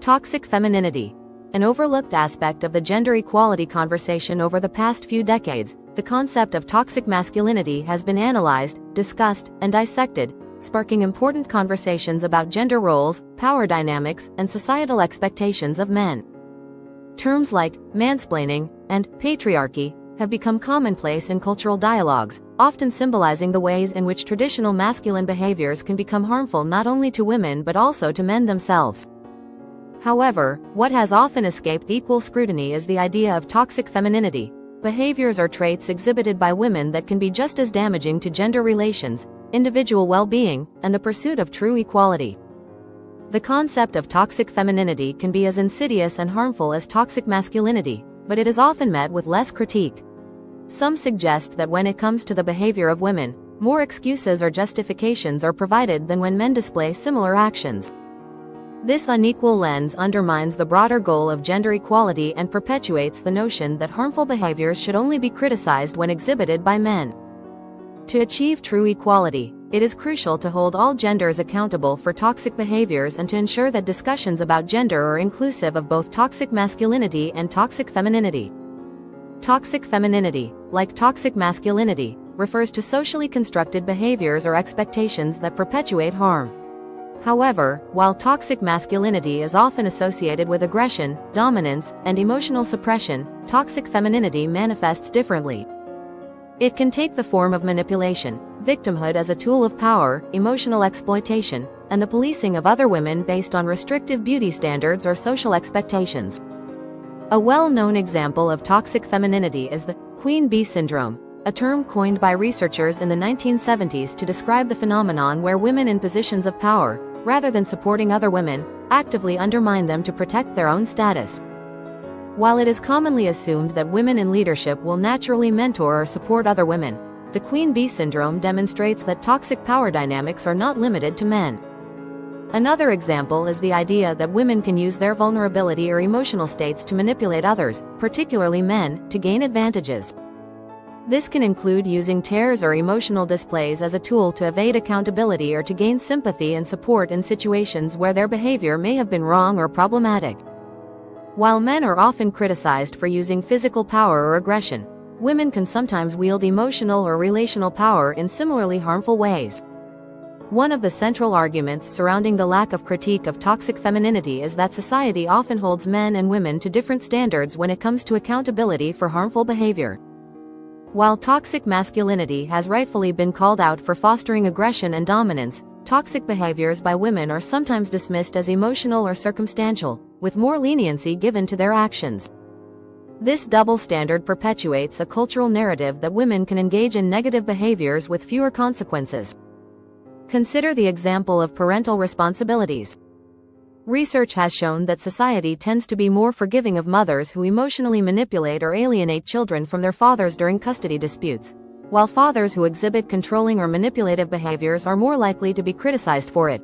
Toxic femininity. An overlooked aspect of the gender equality conversation over the past few decades, the concept of toxic masculinity has been analyzed, discussed, and dissected, sparking important conversations about gender roles, power dynamics, and societal expectations of men. Terms like mansplaining and patriarchy have become commonplace in cultural dialogues, often symbolizing the ways in which traditional masculine behaviors can become harmful not only to women but also to men themselves. However, what has often escaped equal scrutiny is the idea of toxic femininity, behaviors or traits exhibited by women that can be just as damaging to gender relations, individual well-being, and the pursuit of true equality. The concept of toxic femininity can be as insidious and harmful as toxic masculinity, but it is often met with less critique. Some suggest that when it comes to the behavior of women, more excuses or justifications are provided than when men display similar actions. This unequal lens undermines the broader goal of gender equality and perpetuates the notion that harmful behaviors should only be criticized when exhibited by men. To achieve true equality, it is crucial to hold all genders accountable for toxic behaviors and to ensure that discussions about gender are inclusive of both toxic masculinity and toxic femininity. Toxic femininity, like toxic masculinity, refers to socially constructed behaviors or expectations that perpetuate harm. However, while toxic masculinity is often associated with aggression, dominance, and emotional suppression, toxic femininity manifests differently. It can take the form of manipulation, victimhood as a tool of power, emotional exploitation, and the policing of other women based on restrictive beauty standards or social expectations. A well-known example of toxic femininity is the queen bee syndrome, a term coined by researchers in the 1970s to describe the phenomenon where women in positions of power, rather than supporting other women, actively undermine them to protect their own status. While it is commonly assumed that women in leadership will naturally mentor or support other women, the queen bee syndrome demonstrates that toxic power dynamics are not limited to men. Another example is the idea that women can use their vulnerability or emotional states to manipulate others, particularly men, to gain advantages. This can include using tears or emotional displays as a tool to evade accountability or to gain sympathy and support in situations where their behavior may have been wrong or problematic. While men are often criticized for using physical power or aggression, women can sometimes wield emotional or relational power in similarly harmful ways. One of the central arguments surrounding the lack of critique of toxic femininity is that society often holds men and women to different standards when it comes to accountability for harmful behavior. While toxic masculinity has rightfully been called out for fostering aggression and dominance, toxic behaviors by women are sometimes dismissed as emotional or circumstantial, with more leniency given to their actions. This double standard perpetuates a cultural narrative that women can engage in negative behaviors with fewer consequences. Consider the example of parental responsibilities. Research has shown that society tends to be more forgiving of mothers who emotionally manipulate or alienate children from their fathers during custody disputes, while fathers who exhibit controlling or manipulative behaviors are more likely to be criticized for it.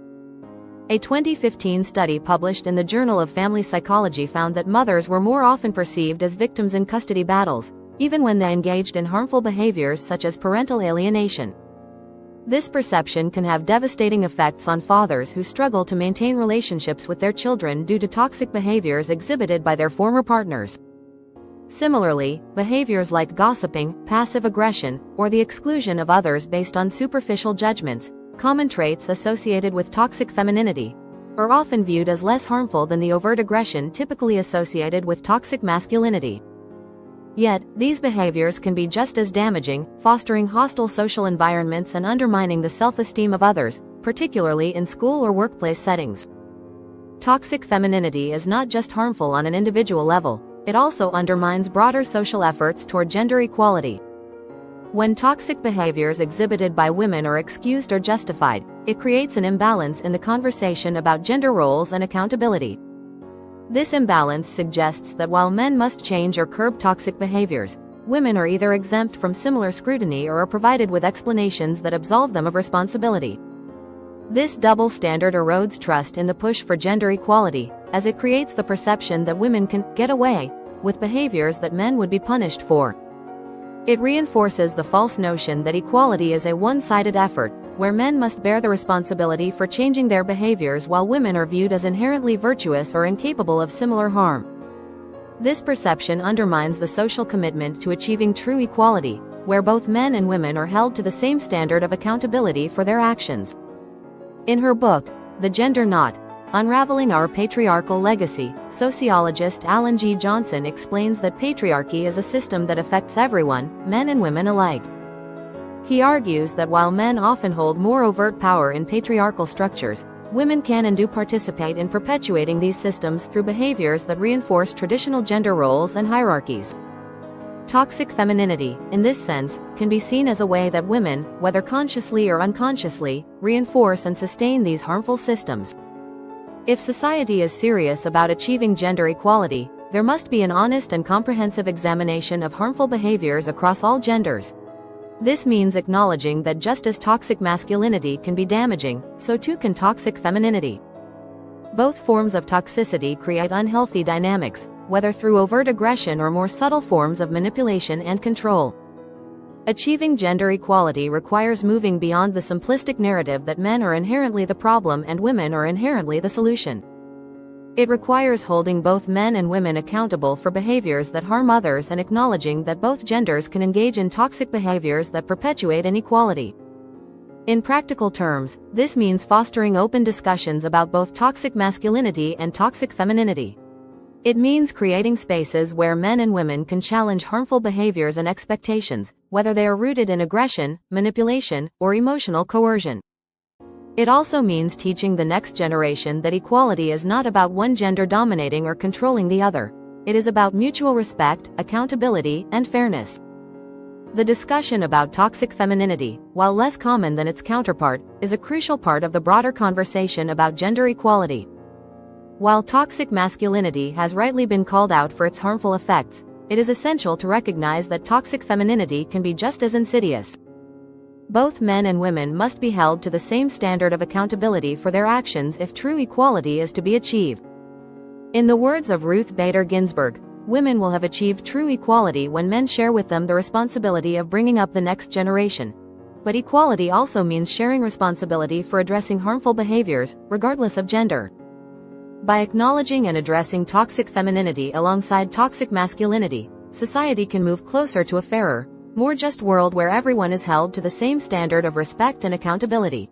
A 2015 study published in the Journal of Family Psychology found that mothers were more often perceived as victims in custody battles, even when they engaged in harmful behaviors such as parental alienation. This perception can have devastating effects on fathers who struggle to maintain relationships with their children due to toxic behaviors exhibited by their former partners. Similarly, behaviors like gossiping, passive aggression, or the exclusion of others based on superficial judgments, common traits associated with toxic femininity, are often viewed as less harmful than the overt aggression typically associated with toxic masculinity. Yet, these behaviors can be just as damaging, fostering hostile social environments and undermining the self-esteem of others, particularly in school or workplace settings. Toxic femininity is not just harmful on an individual level, it also undermines broader social efforts toward gender equality. When toxic behaviors exhibited by women are excused or justified, it creates an imbalance in the conversation about gender roles and accountability. This imbalance suggests that while men must change or curb toxic behaviors, women are either exempt from similar scrutiny or are provided with explanations that absolve them of responsibility. This double standard erodes trust in the push for gender equality, as it creates the perception that women can get away with behaviors that men would be punished for. It reinforces the false notion that equality is a one-sided effort, where men must bear the responsibility for changing their behaviors while women are viewed as inherently virtuous or incapable of similar harm. This perception undermines the social commitment to achieving true equality, where both men and women are held to the same standard of accountability for their actions. In her book, The Gender Knot: Unraveling Our Patriarchal Legacy, sociologist Alan G. Johnson explains that patriarchy is a system that affects everyone, men and women alike. He argues that while men often hold more overt power in patriarchal structures, women can and do participate in perpetuating these systems through behaviors that reinforce traditional gender roles and hierarchies. Toxic femininity, in this sense, can be seen as a way that women, whether consciously or unconsciously, reinforce and sustain these harmful systems. If society is serious about achieving gender equality, there must be an honest and comprehensive examination of harmful behaviors across all genders. This means acknowledging that just as toxic masculinity can be damaging, so too can toxic femininity. Both forms of toxicity create unhealthy dynamics, whether through overt aggression or more subtle forms of manipulation and control. Achieving gender equality requires moving beyond the simplistic narrative that men are inherently the problem and women are inherently the solution. It requires holding both men and women accountable for behaviors that harm others and acknowledging that both genders can engage in toxic behaviors that perpetuate inequality. In practical terms, this means fostering open discussions about both toxic masculinity and toxic femininity. It means creating spaces where men and women can challenge harmful behaviors and expectations, whether they are rooted in aggression, manipulation, or emotional coercion. It also means teaching the next generation that equality is not about one gender dominating or controlling the other. It is about mutual respect, accountability, and fairness. The discussion about toxic femininity, while less common than its counterpart, is a crucial part of the broader conversation about gender equality. While toxic masculinity has rightly been called out for its harmful effects, it is essential to recognize that toxic femininity can be just as insidious. Both men and women must be held to the same standard of accountability for their actions if true equality is to be achieved. In the words of Ruth Bader Ginsburg, women will have achieved true equality when men share with them the responsibility of bringing up the next generation. But equality also means sharing responsibility for addressing harmful behaviors, regardless of gender. By acknowledging and addressing toxic femininity alongside toxic masculinity, society can move closer to a fairer, more just world where everyone is held to the same standard of respect and accountability.